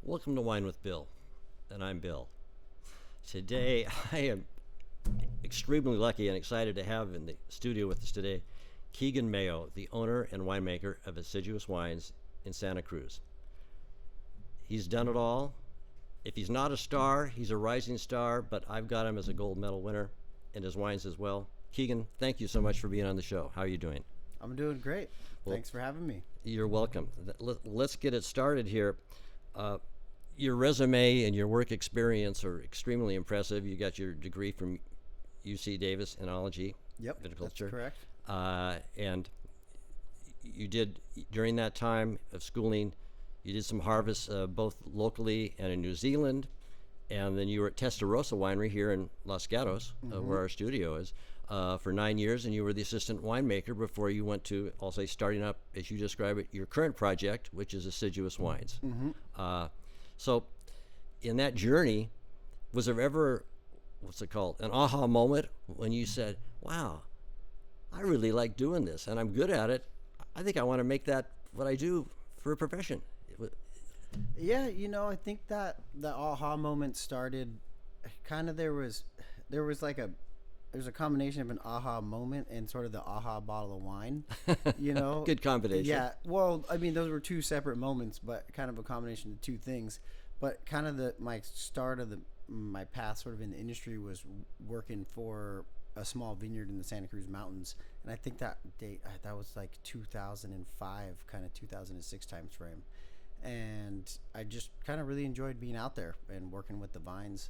Welcome to Wine with Bill, and I'm Bill. Today, I am extremely lucky and excited to have in the studio with us today Keegan Mayo, the owner and winemaker of Assiduous Wines in Santa Cruz. He's done it all. If he's not a star, he's a rising star, but I've got him as a gold medal winner in his wines as well. Keegan, thank you so much for being on the show. How are you doing? I'm doing great. Thanks for having me. You're welcome. Let's get it started here. Your resume and your work experience are extremely impressive. You got your degree from UC Davis, Enology, Yep, Viticulture. that's correct. And you did, during that time of schooling, you did some harvests both locally and in New Zealand. And then you were at Testarossa Winery here in Los Gatos, where our studio is, for 9 years. And you were the assistant winemaker before you went to, I'll say, starting up, as you describe it, your current project, which is Assiduous Wines. So in that journey, was there ever, what's it called, an aha moment when you said, wow, I really like doing this and I'm good at it. I think I want to make that what I do for a profession. Yeah, I think that the aha moment started kind of there's a combination of an aha moment and sort of the aha bottle of wine, Good combination. Yeah, well, I mean, those were two separate moments, but kind of a combination of two things. But kind of my start of my path sort of in the industry was working for a small vineyard in the Santa Cruz Mountains. And I think that was like 2005, kind of 2006 time frame. And I just kind of really enjoyed being out there and working with the vines.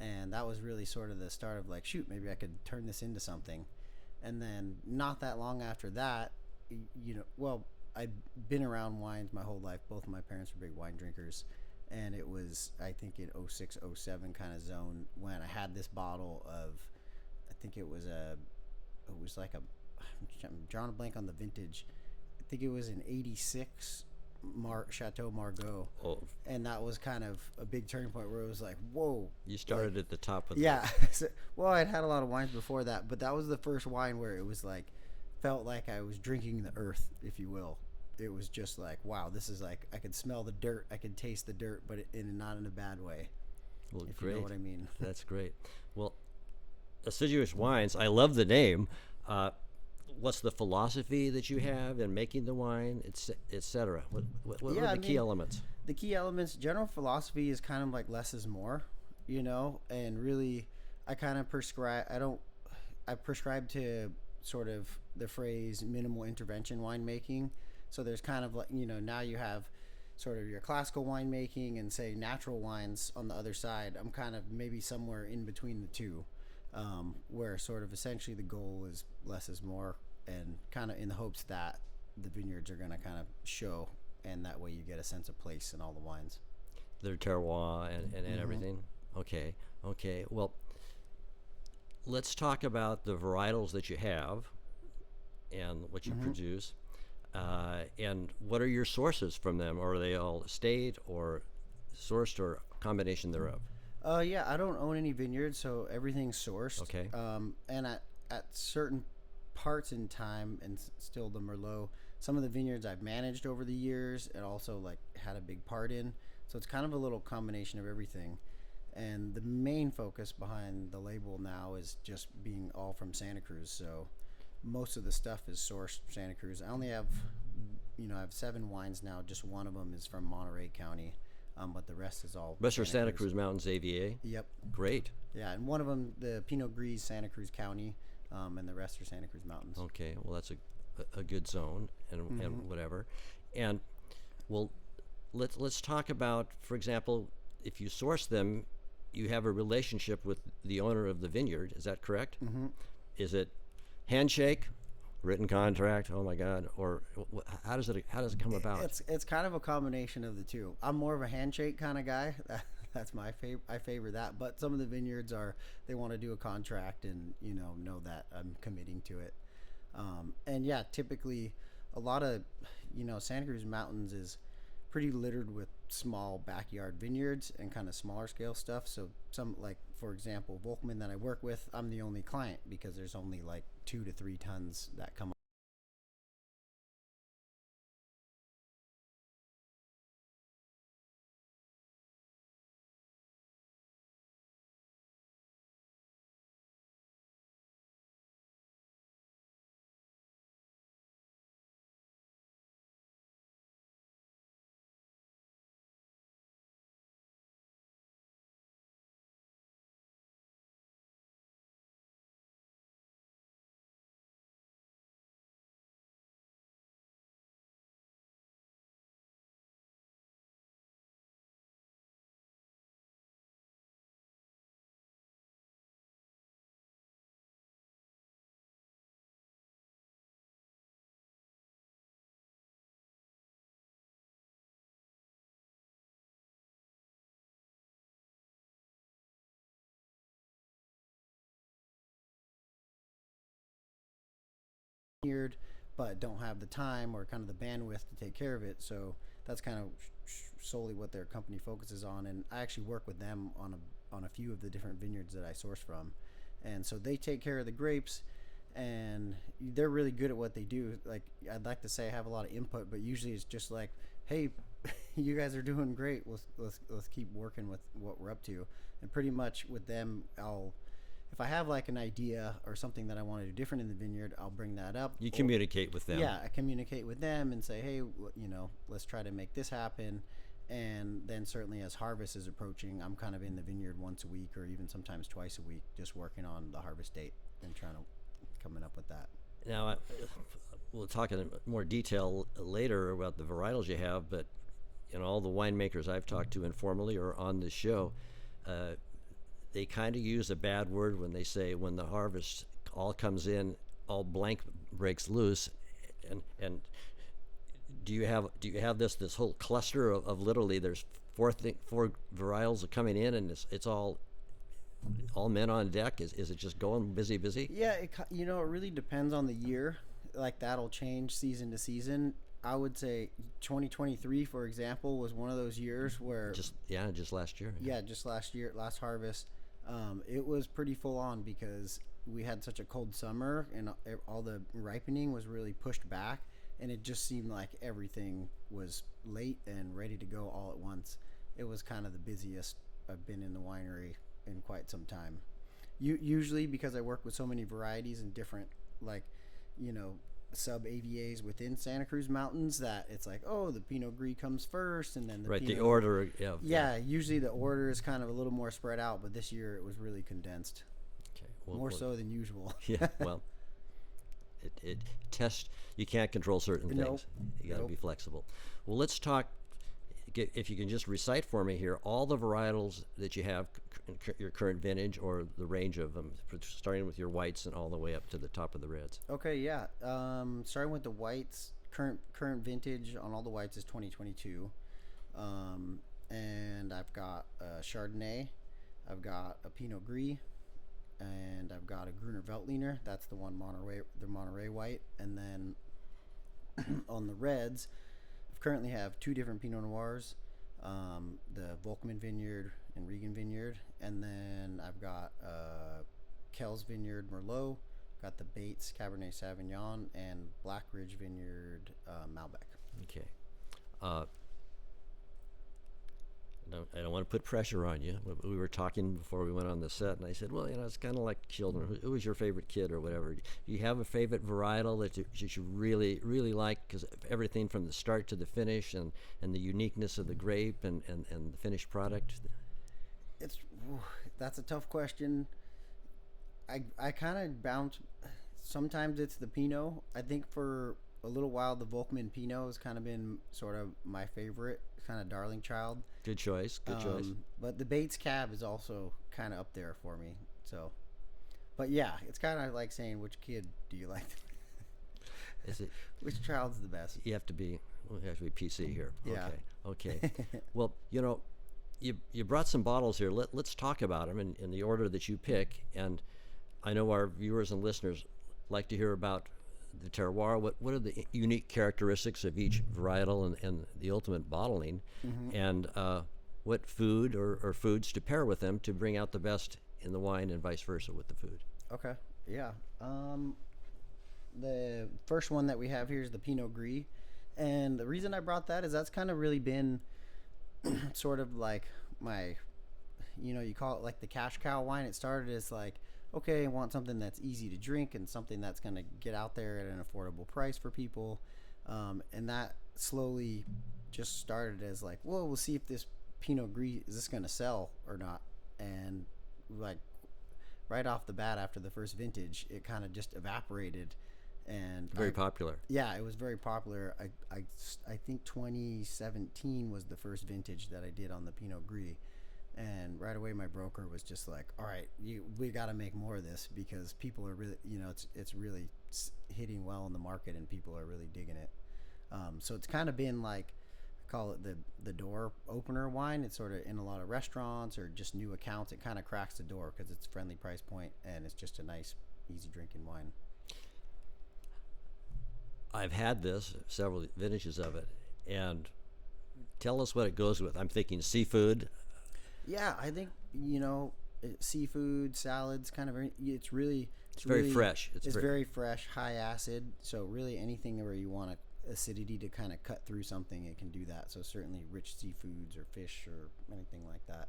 And that was really sort of the start of like, shoot, maybe I could turn this into something. And then not that long after that, I'd been around wines my whole life. Both of my parents were big wine drinkers. And it was, I think, in 06, 07 kind of zone when I had this bottle of, I think it was like I'm drawing a blank on the vintage. I think it was an 86 Chateau Margaux. Oh. And that was kind of a big turning point where it was like, whoa. You started at the top of yeah. Well, I'd had a lot of wines before that, but that was the first wine where it was like, felt like I was drinking the earth, if you will. It was just like, wow, this is like, I could smell the dirt, I could taste the dirt, but not in a bad way. Well, if great. You know what I mean. That's great. Well, Assiduous Wines, I love the name. What's the philosophy that you have in making the wine, etc.? What are the key elements? The key elements, general philosophy is kind of like less is more, and really I kind of I prescribe to sort of the phrase minimal intervention winemaking. So there's kind of like, now you have sort of your classical winemaking and say natural wines on the other side. I'm kind of maybe somewhere in between the two, where sort of essentially the goal is less is more, and kind of in the hopes that the vineyards are going to kind of show, and that way you get a sense of place in all the wines. Their terroir and everything. Okay. Well, let's talk about the varietals that you have and what you produce. And what are your sources from them? Or are they all estate or sourced or a combination thereof? Yeah, I don't own any vineyards, so everything's sourced. Okay. And at certain parts in time, and still the Merlot, some of the vineyards I've managed over the years and also like had a big part in. So it's kind of a little combination of everything. And the main focus behind the label now is just being all from Santa Cruz. So most of the stuff is sourced from Santa Cruz. I only have, I have 7 wines now. Just one of them is from Monterey County, but the rest is all Santa Cruz Mountains AVA? Yep. Great. Yeah, and one of them, the Pinot Gris, Santa Cruz County, and the rest are Santa Cruz Mountains. Okay, well, that's a good zone and whatever. And, well, let's talk about, for example, if you source them, you have a relationship with the owner of the vineyard. Is that correct? Mm-hmm. Is it handshake, written contract? Oh my God! Or how does it come about? It's kind of a combination of the two. I'm more of a handshake kind of guy. That's my favorite. I favor that. But some of the vineyards they want to do a contract and know that I'm committing to it. And yeah, typically a lot of Santa Cruz Mountains is pretty littered with small backyard vineyards and kind of smaller scale stuff. So some, like for example, Volkman that I work with, I'm the only client because there's only like 2 to 3 tons that come vineyard, but don't have the time or kind of the bandwidth to take care of it. So that's kind of solely what their company focuses on. And I actually work with them on a few of the different vineyards that I source from. And so they take care of the grapes, and they're really good at what they do. Like, I'd like to say I have a lot of input, but usually it's just like, hey, you guys are doing great. Let's keep working with what we're up to. And pretty much with them, if I have like an idea or something that I want to do different in the vineyard, I'll bring that up. You communicate with them. Yeah, I communicate with them and say, hey, let's try to make this happen. And then certainly as harvest is approaching, I'm kind of in the vineyard once a week or even sometimes twice a week, just working on the harvest date and coming up with that. Now, we'll talk in more detail later about the varietals you have, but all the winemakers I've talked to informally or on this show, they kind of use a bad word when they say when the harvest all comes in, all blank breaks loose, and do you have this whole cluster of literally there's four varietals are coming in and it's all men on deck? Is it just going busy? Yeah, it really depends on the year. Like, that'll change season to season. I would say 2023, for example, was one of those years where just last year. Yeah, just last harvest. It was pretty full on because we had such a cold summer and all the ripening was really pushed back, and it just seemed like everything was late and ready to go all at once. It was kind of the busiest I've been in the winery in quite some time. Usually because I work with so many varieties and different, like, sub AVAs within Santa Cruz Mountains, that it's like, oh, the Pinot Gris comes first, and then the right, Pinot, the order. Yeah, usually the order is kind of a little more spread out, but this year it was really condensed. Okay, more so than usual. Yeah, well, you can't control certain things. Nope. You got to be flexible. Well, let's talk. If you can just recite for me here all the varietals that you have in your current vintage, or the range of them, starting with your whites and all the way up to the top of the reds. Okay, yeah. Starting with the whites, current vintage on all the whites is 2022, and I've got a Chardonnay, I've got a Pinot Gris, and I've got a Gruner Veltliner. That's the Monterey white, and then on the reds, currently have two different Pinot Noirs, the Volkman Vineyard and Regan Vineyard, and then I've got Kells Vineyard Merlot, got the Bates Cabernet Sauvignon, and Black Ridge Vineyard Malbec. Okay. I don't want to put pressure on you. We were talking before we went on the set, and I said, well, it's kind of like children. Who was your favorite kid or whatever? Do you have a favorite varietal that you really, really like? Because everything from the start to the finish and the uniqueness of the grape and the finished product. That's a tough question. I kind of bounce. Sometimes it's the Pinot. I think for a little while, the Volkman Pinot has kind of been sort of my favorite, kind of darling child. Good choice. But the Bates Cab is also kind of up there for me. So, but yeah, it's kind of like saying, which kid do you like? Is it? Which child's the best? We have to be PC here. Yeah. Okay. Well, you brought some bottles here. Let's talk about them in the order that you pick. And I know our viewers and listeners like to hear about the terroir. What are the unique characteristics of each varietal and the ultimate bottling, and what food or foods to pair with them to bring out the best in the wine and vice versa with the food. Okay, yeah. The first one that we have here is the Pinot Gris, and the reason I brought that is that's kind of really been sort of like my, you call it like the cash cow wine. It started as like, okay, I want something that's easy to drink and something that's going to get out there at an affordable price for people. And that slowly just started as like, well, we'll see if this Pinot Gris, is this going to sell or not? And like right off the bat after the first vintage, it kind of just evaporated. And very popular. Yeah, it was very popular. I think 2017 was the first vintage that I did on the Pinot Gris. And right away, my broker was just like, "All right, we got to make more of this because people are really, it's really hitting well in the market and people are really digging it." So it's kind of been like, I call it the door opener wine. It's sort of in a lot of restaurants or just new accounts. It kind of cracks the door because it's friendly price point and it's just a nice, easy drinking wine. I've had this, several vintages of it, and tell us what it goes with. I'm thinking seafood. Yeah, I think seafood, salads, kind of. It's very really, fresh. It's very fresh, high acid. So really, anything where you want acidity to kind of cut through something, it can do that. So certainly, rich seafoods or fish or anything like that.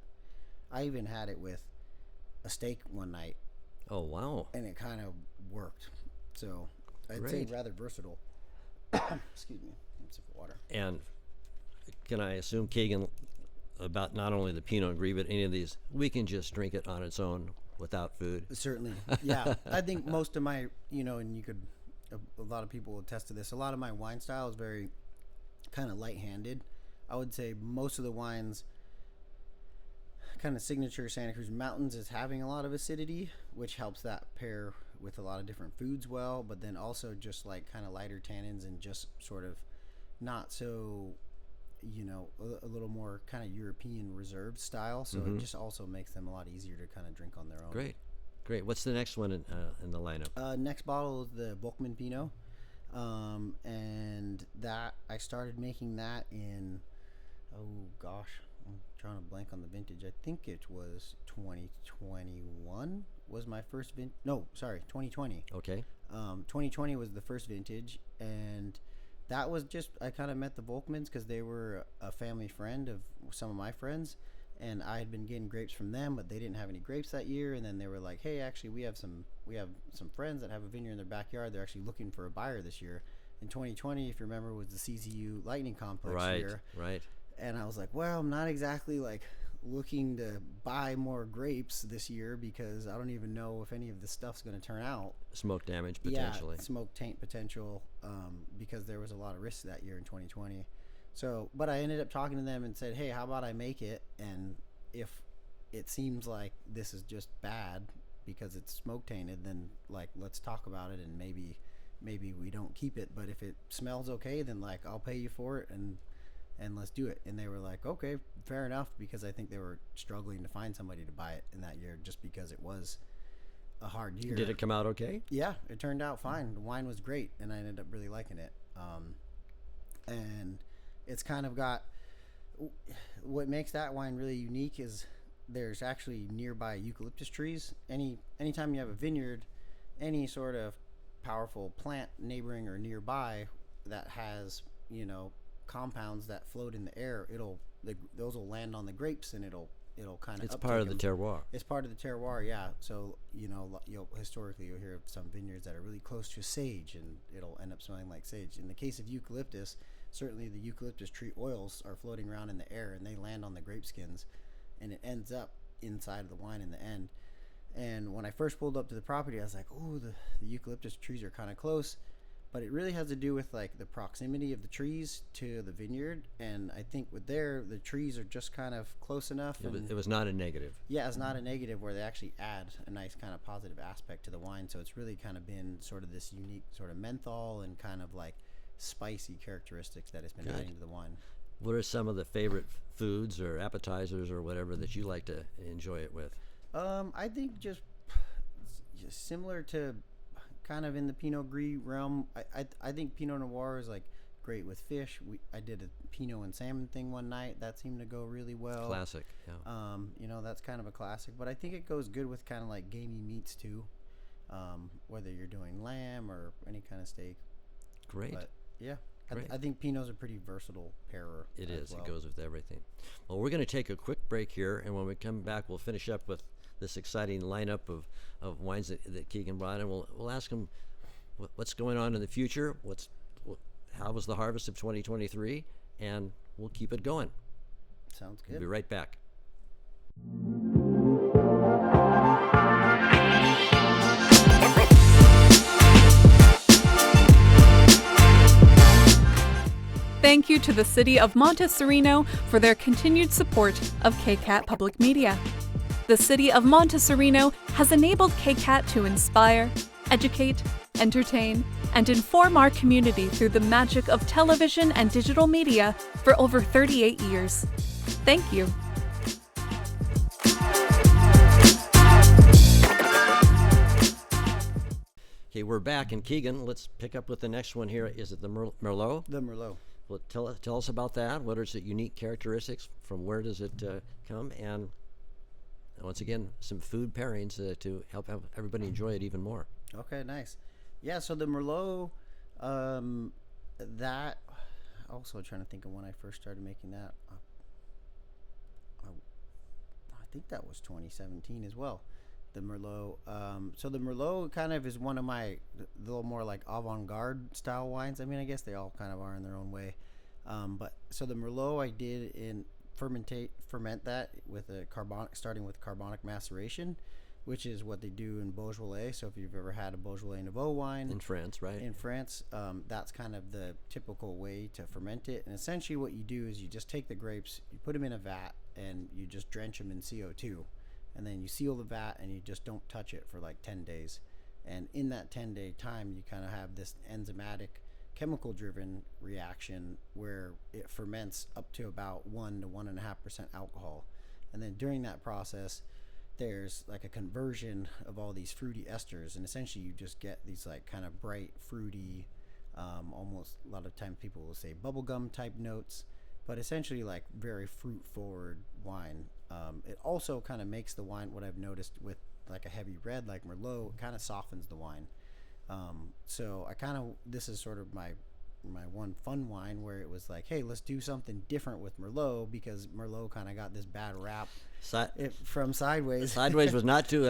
I even had it with a steak one night. Oh wow! And it kind of worked. So I'd Great. say rather versatile. Excuse me. Let's sip of water. And can I assume, Keegan, about not only the Pinot Gris, but any of these, we can just drink it on its own without food? Certainly. Yeah. I think most of my, and you could, a lot of people will attest to this. A lot of my wine style is very kind of light-handed. I would say most of the wines, kind of signature Santa Cruz Mountains, is having a lot of acidity, which helps that pair with a lot of different foods well, but then also just like kind of lighter tannins and just sort of not so, a little more kind of European reserved style. So it just also makes them a lot easier to kind of drink on their own. Great. What's the next one in the lineup? Next bottle is the Volkmann Pinot. And that I started making that in, oh gosh, I'm trying to blank on the vintage. I think it was 2021 was my first 2020. Okay. 2020 was the first vintage, and that was just, I kind of met the Volkmanns because they were a family friend of some of my friends, and I had been getting grapes from them, but they didn't have any grapes that year. And then they were like, hey, actually we have some friends that have a vineyard in their backyard. They're actually looking for a buyer this year. In 2020, if you remember, was the CZU Lightning Complex year. Right. And I was like, well, I'm not exactly like looking to buy more grapes this year because I don't even know if any of this stuff's going to turn out. Smoke damage potentially. Yeah, smoke taint potential, because there was a lot of risk that year in 2020. So, but I ended up talking to them and said, hey, how about I make it? And if it seems like this is just bad because it's smoke tainted, then like, let's talk about it, and maybe we don't keep it. But if it smells okay, then like, I'll pay you for it, and let's do it. And they were like, okay, fair enough, because I think they were struggling to find somebody to buy it in that year just because it was a hard year. Did it come out okay? Yeah, it turned out fine. The wine was great, and I ended up really liking it. And it's kind of got, what makes that wine really unique is there's actually nearby eucalyptus trees. Anytime you have a vineyard, any sort of powerful plant neighboring or nearby that has, compounds that float in the air, those will land on the grapes, and it'll kind of, it's part of the terroir. It's part of the terroir, yeah. So historically you'll hear of some vineyards that are really close to sage, and it'll end up smelling like sage. In the case of eucalyptus, certainly the eucalyptus tree oils are floating around in the air, and they land on the grape skins, and it ends up inside of the wine in the end. And when I first pulled up to the property, I was like, oh, the eucalyptus trees are kind of close. But it really has to do with like the proximity of the trees to the vineyard, and I think with the trees are just kind of close enough. It was not a negative. Yeah, it's not a negative, where they actually add a nice kind of positive aspect to the wine. So it's really kind of been sort of this unique sort of menthol and kind of like spicy characteristics that it's been adding to the wine. What are some of the favorite foods or appetizers or whatever that you like to enjoy it with? I think just similar to kind of in the Pinot Gris realm. I think Pinot Noir is like great with fish. I did a Pinot and salmon thing one night that seemed to go really well. Classic, yeah. That's kind of a classic, but I think it goes good with kind of like gamey meats too, whether you're doing lamb or any kind of steak. Great. But yeah, Great. I think Pinot's a pretty versatile pairer. It is. Well. It goes with everything. Well, we're going to take a quick break here, and when we come back, we'll finish up with this exciting lineup of wines that Keegan brought, and we'll ask him what's going on in the future, how was the harvest of 2023, and we'll keep it going. Sounds good. We'll be right back. Thank you to the City of Monte Sereno for their continued support of KCAT Public Media. The City of Monte Sereno has enabled KCAT to inspire, educate, entertain, and inform our community through the magic of television and digital media for over 38 years. Thank you. Okay, Okay, we're back. And Keegan, let's pick up with the next one here. Is it the Merlot? The Merlot. Well, tell us about that. What are its unique characteristics? From where does it come? And once again, some food pairings to help everybody enjoy it even more. Okay, nice. Yeah, so the Merlot, that, also trying to think of when I first started making that. I think that was 2017 as well. The Merlot. So the Merlot kind of is one of my little more like avant-garde style wines. I mean, I guess they all kind of are in their own way. But so the Merlot I did in ferment that with starting with carbonic maceration, which is what they do in Beaujolais. So if you've ever had a Beaujolais Nouveau wine In France, right? in France, that's kind of the typical way to ferment it. And essentially what you do is you just take the grapes, you put them in a vat, and you just drench them in CO2. And then you seal the vat and you just don't touch it for like 10 days. And in that 10-day time, you kind of have this enzymatic, chemical-driven reaction where it ferments up to about 1 to 1.5% alcohol. And then during that process, there's like a conversion of all these fruity esters, and essentially you just get these like kind of bright, fruity, almost a lot of times people will say bubblegum type notes, but essentially like very fruit forward wine. It also kind of makes the wine, what I've noticed with like a heavy red like Merlot, it kind of softens the wine. So this is sort of my one fun wine where it was like, hey, let's do something different with Merlot, because Merlot kind of got this bad rap from Sideways. Sideways was not too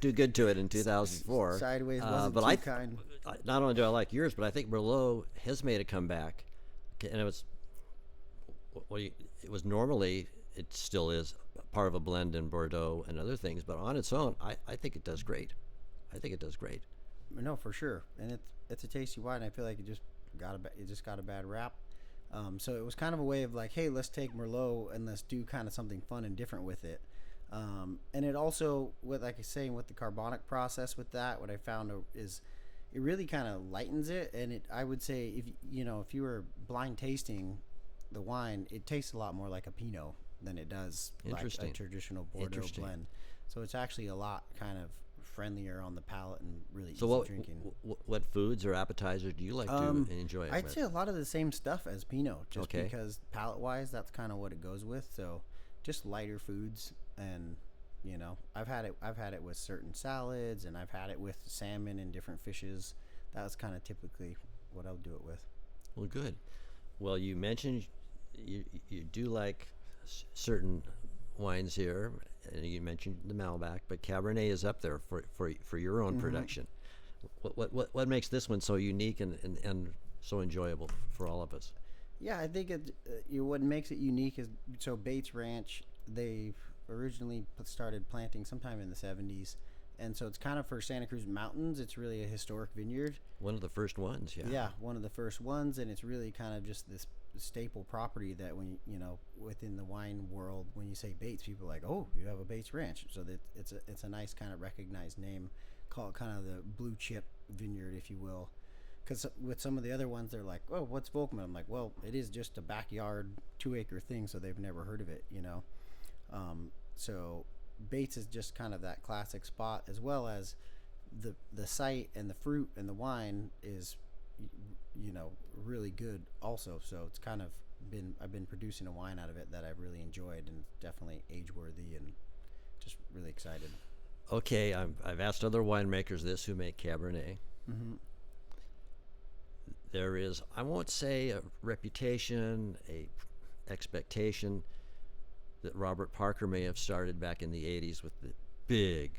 good to it in 2004. Sideways wasn't but too kind. Not only do I like yours, but I think Merlot has made a comeback, and it was normally, it still is part of a blend in Bordeaux and other things, but on its own, I think it does great. No, for sure, and it's a tasty wine. I feel like it just got a bad rap. So it was kind of a way of like, hey, let's take Merlot and let's do kind of something fun and different with it. And it also, with like I was saying, with the carbonic process with that, what I found is it really kind of lightens it. And I would say if you were blind tasting the wine, it tastes a lot more like a Pinot than it does like a traditional Bordeaux blend. So it's actually a lot kind of friendlier on the palate and really easy drinking. What foods or appetizers do you like to enjoy it I'd with? say a lot of the same stuff as Pinot, just Okay. because palate-wise, that's kind of what it goes with. So just lighter foods, and I've had it with certain salads, and I've had it with salmon and different fishes. That's kind of typically what I'll do it with. Well, good. Well, you mentioned you do like certain wines here, and you mentioned the Malbec, but Cabernet is up there for your own production. What makes this one so unique and so enjoyable for all of us? Yeah, I think what makes it unique is, so Bates Ranch, they originally started planting sometime in the 70s, and so it's kind of for Santa Cruz Mountains. It's really a historic vineyard. One of the first ones, yeah. Yeah, one of the first ones, and it's really kind of just this staple property that when within the wine world, when you say Bates, people are like, oh, you have a Bates Ranch. So that it's a nice kind of recognized name. Call it kind of the blue chip vineyard, if you will. Because with some of the other ones, they're like, oh, what's Volkman? I'm like, well, it is just a backyard 2-acre thing, so they've never heard of it, So Bates is just kind of that classic spot, as well as the site and the fruit and the wine is really good also. So it's kind of I've been producing a wine out of it that I've really enjoyed, and definitely age worthy, and just really excited. Okay, I've asked other winemakers this who make Cabernet. Mm-hmm. There is, I won't say a reputation, a expectation that Robert Parker may have started back in the 80s with the big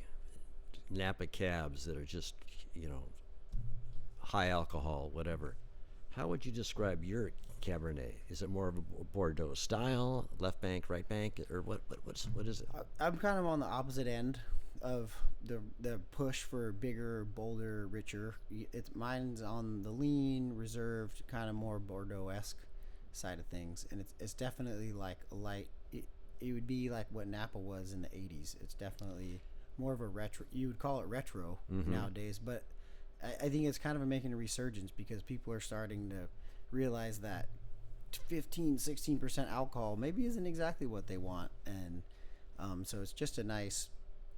Napa cabs that are just, high alcohol, whatever. How would you describe your Cabernet? Is it more of a Bordeaux style, left bank, right bank, or what is it? I'm kind of on the opposite end of the push for bigger, bolder, richer. Mine's on the lean, reserved, kind of more Bordeaux-esque side of things, and it's definitely like a light. It would be like what Napa was in the 80s. It's definitely more of a retro. You would call it retro nowadays, but I think it's kind of making a resurgence because people are starting to realize that 15-16% alcohol maybe isn't exactly what they want, and so it's just a nice.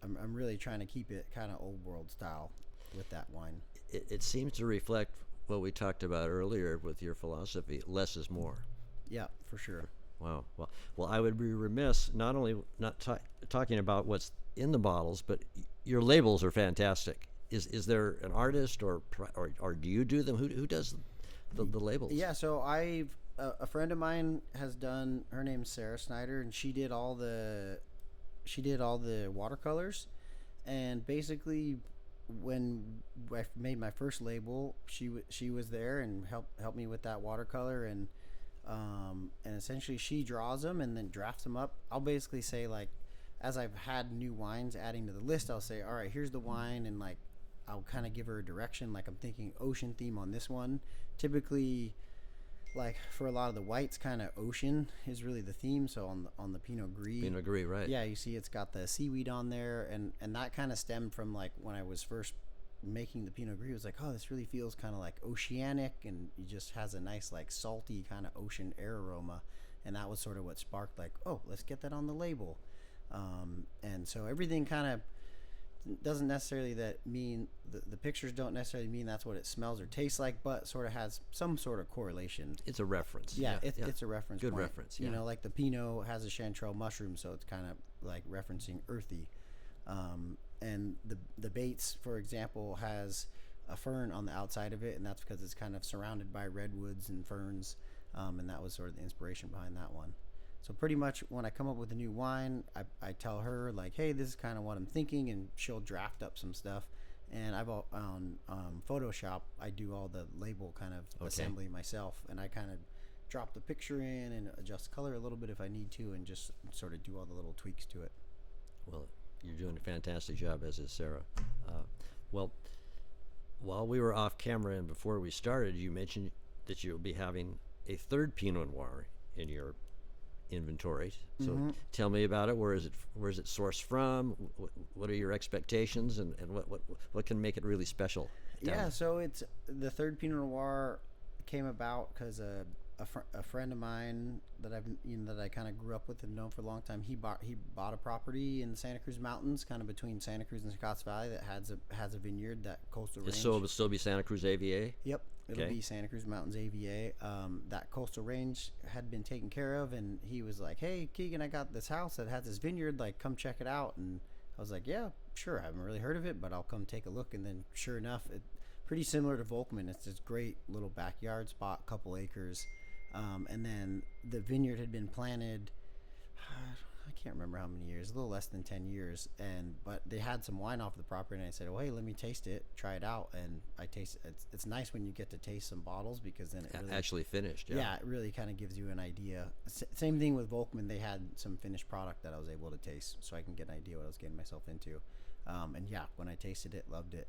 I'm really trying to keep it kind of old world style with that wine. it seems to reflect what we talked about earlier with your philosophy. Less is more. Yeah, for sure. Wow. Well, I would be remiss not only not talking about what's in the bottles, but your labels are fantastic. Is there an artist or do you do them? Who does the labels? Yeah, so a friend of mine has done. Her name's Sarah Snyder, and she did all the watercolors. And basically, when I made my first label, she was there and helped me with that watercolor, and essentially she draws them and then drafts them up. I'll basically say, like, as I've had new wines adding to the list, I'll say, all right, here's the wine, and like I'll kind of give her a direction. Like, I'm thinking ocean theme on this one. Typically, like for a lot of the whites, kind of ocean is really the theme. So on the Pinot Gris, Right? yeah, you see it's got the seaweed on there, and that kind of stemmed from like when I was first making the Pinot Gris. It was like, oh, this really feels kind of like oceanic, and it just has a nice like salty kind of ocean air aroma, and that was sort of what sparked like, oh, let's get that on the label. And so everything kind of doesn't necessarily mean the pictures don't necessarily mean that's what it smells or tastes like, but sort of has some sort of correlation. It's a reference. Yeah, it's a reference. Good point. reference. You Yeah. know, like the Pinot has a chanterelle mushroom, so it's kind of like referencing earthy. And the Bates, for example, has a fern on the outside of it, and that's because it's kind of surrounded by redwoods and ferns, and that was sort of the inspiration behind that one. So pretty much when I come up with a new wine, I tell her like, hey, this is kind of what I'm thinking, and she'll draft up some stuff. And on Photoshop, I do all the label kind of assembly myself, and I kind of drop the picture in and adjust color a little bit if I need to, and just sort of do all the little tweaks to it. Well, you're doing a fantastic job, as is Sarah. Well, while we were off camera and before we started, you mentioned that you'll be having a third Pinot Noir in your inventory. So tell me about it. Where is it sourced from? What are your expectations, and what can make it really special? Yeah, so it's the third Pinot Noir came about because a friend of mine that I kind of grew up with and known for a long time. He bought a property in the Santa Cruz Mountains, kind of between Santa Cruz and Scotts Valley, that has a vineyard, that coastal range. So it'll still be Santa Cruz AVA. Yep, it'll be Santa Cruz Mountains AVA. That coastal range had been taken care of, and he was like, "Hey, Keegan, I got this house that has this vineyard. Like, come check it out." And I was like, "Yeah, sure. I haven't really heard of it, but I'll come take a look." And then, sure enough, pretty similar to Volkman. It's this great little backyard spot, couple acres. And then the vineyard had been planted, I can't remember how many years, a little less than 10 years. But they had some wine off the property, and I said, well, hey, let me taste it, try it out. And I tasted it. It's nice when you get to taste some bottles, because then it really, actually finished. Yeah, it really kind of gives you an idea. Same thing with Volkman. They had some finished product that I was able to taste, so I can get an idea what I was getting myself into. And yeah, when I tasted it, loved it,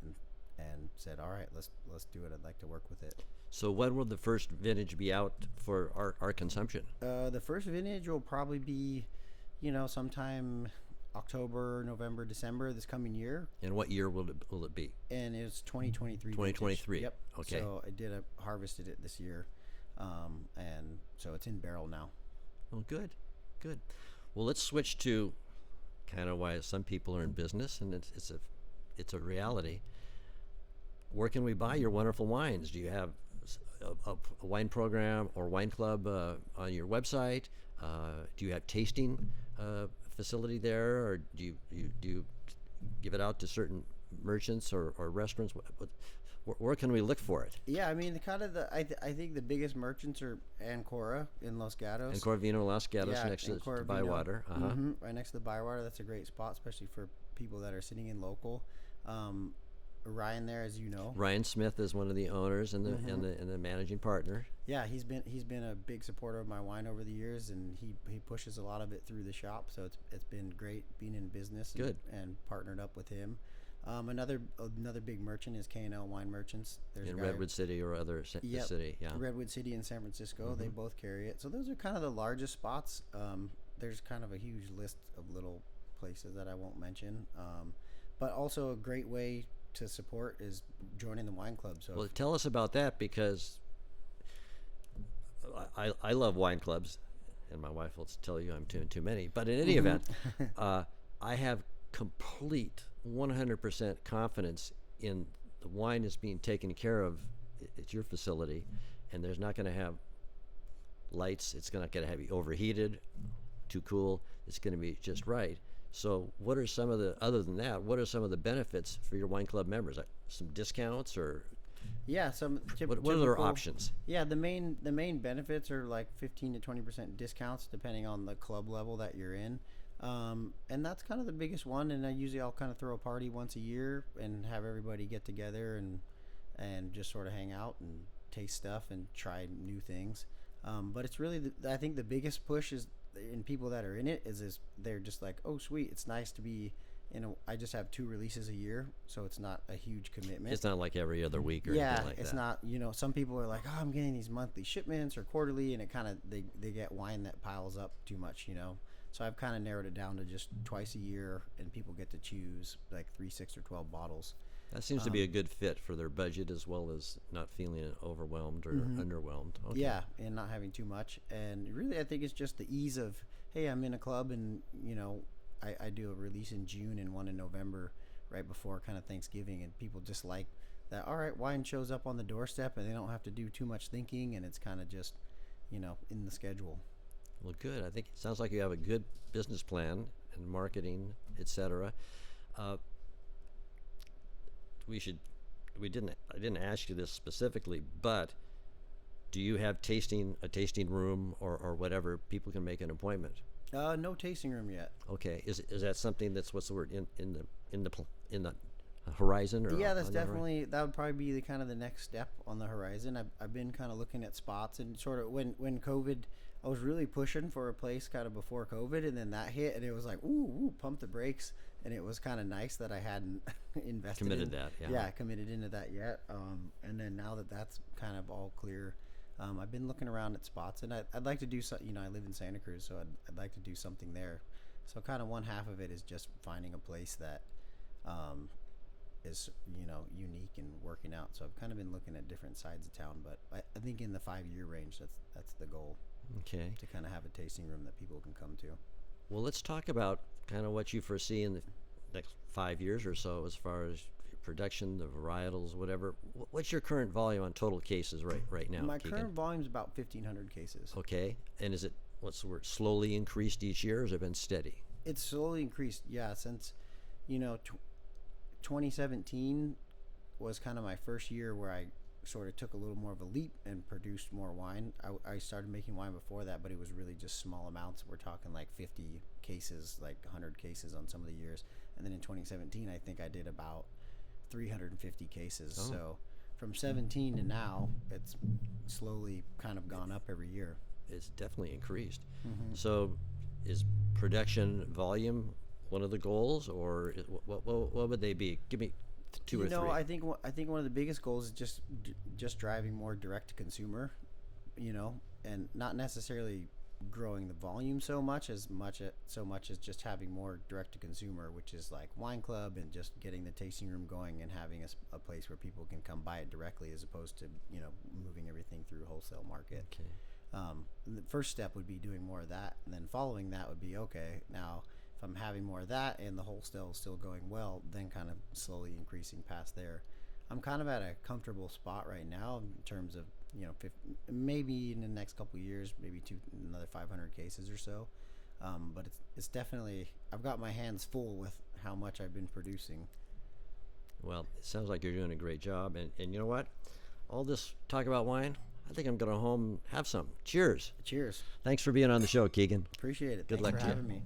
and said, all right, let's do it. I'd like to work with it. So when will the first vintage be out for our consumption? The first vintage will probably be, sometime October, November, December this coming year. And what year will it be? And it's 2023. 2023. Yep. Okay. So I harvested it this year, and so it's in barrel now. Well, good. Well, let's switch to kind of why some people are in business, and it's a reality. Where can we buy your wonderful wines? Do you have a wine program or wine club on your website? Do you have tasting facility there, or do you give it out to certain merchants or restaurants? Where can we look for it? Yeah, I mean, I think the biggest merchants are Ancora in Los Gatos. Ancora Vino, Los Gatos, Yeah, next to Ancora Bywater. Vino. Right next to the Bywater. That's a great spot, especially for people that are sitting in local. Ryan there, as you know. Ryan Smith is one of the owners and the managing partner. Yeah, he's been a big supporter of my wine over the years, and he pushes a lot of it through the shop. So it's been great being in business. Good. And partnered up with him. Another big merchant is K&L Wine Merchants. There's In Redwood City or other city, yeah. Redwood City and San Francisco, they both carry it. So those are kind of the largest spots. There's kind of a huge list of little places that I won't mention, but also a great way to support is joining the wine club. So well, tell us about that, because I love wine clubs, and my wife will tell you I'm too many. But in any event, I have complete 100% confidence in the wine is being taken care of at your facility, and there's not going to have lights. It's not going to be overheated, too cool. It's going to be just right. So what are some of the, other than that, what are some of the benefits for your wine club members? Some discounts, or Yeah, what are their options? Yeah, the main benefits are like 15 to 20% discounts depending on the club level that you're in. And that's kind of the biggest one. And I'll kind of throw a party once a year and have everybody get together and just sort of hang out and taste stuff and try new things. But it's really, I think the biggest push is in people that are in it is they're just like, oh, sweet, it's nice to be. I just have 2 releases a year, so it's not a huge commitment. It's not like every other week or yeah, anything like that. it's not. Some people are like, oh, I'm getting these monthly shipments or quarterly, and it kind of they get wine that piles up too much. So I've kind of narrowed it down to just twice a year, and people get to choose like 3, 6, or 12 bottles. That seems to be a good fit for their budget, as well as not feeling overwhelmed or underwhelmed. Okay. Yeah, and not having too much. And really, I think it's just the ease of, hey, I'm in a club, and I do a release in June and one in November, right before kind of Thanksgiving, and people just like that. All right, wine shows up on the doorstep, and they don't have to do too much thinking, and it's kind of just, in the schedule. Well, good. I think it sounds like you have a good business plan and marketing, etc. I didn't ask you this specifically, but do you have a tasting room or whatever people can make an appointment? No tasting room yet. Okay, is that something that's, what's the word, in the horizon? Or yeah, that's on the definitely, that would probably be the kind of the next step on the horizon. I've been kind of looking at spots, and sort of when COVID, I was really pushing for a place kind of before COVID, and then that hit, and it was like, ooh, pump the brakes, and it was kind of nice that I hadn't invested Committed in, that, yeah. Yeah, committed into that yet. And then now that that's kind of all clear, I've been looking around at spots, and I'd like to do so. I live in Santa Cruz, so I'd like to do something there. So kind of one half of it is just finding a place that is unique and working out. So I've kind of been looking at different sides of town, but I think in the 5-year range, that's the goal. Okay. To kind of have a tasting room that people can come to. Well, let's talk about kind of what you foresee in the next 5 years or so, as far as production, the varietals, whatever. What's your current volume on total cases right now? My Keegan? current volume is about 1,500 cases. Okay, and is it, what's the word, slowly increased each year, or has it been steady? It's slowly increased, yeah. Since 2017 was kind of my first year where I sort of took a little more of a leap and produced more wine. I started making wine before that, but it was really just small amounts. We're talking like 50 cases, like 100 cases on some of the years. And then in 2017, I think I did about 350 cases. Oh. So from 17 to now, it's slowly kind of gone up every year. It's definitely increased. So is production volume one of the goals, or what would they be? Give me 2 or 3. I think one of the biggest goals is just driving more direct to consumer, and not necessarily growing the volume so much as just having more direct to consumer, which is like wine club and just getting the tasting room going and having a place where people can come buy it directly, as opposed to moving everything through wholesale market. Okay. The first step would be doing more of that, and then following that would be, okay, now if I'm having more of that and the wholesale is still going well, then kind of slowly increasing past there. I'm kind of at a comfortable spot right now in terms of, maybe in the next couple of years, maybe another 500 cases or so. But it's definitely, I've got my hands full with how much I've been producing. Well, it sounds like you're doing a great job, and you know what? All this talk about wine, I think I'm going to home have some. Cheers. Cheers. Thanks for being on the show, Keegan. Appreciate it. Good Thanks luck for to you. having me.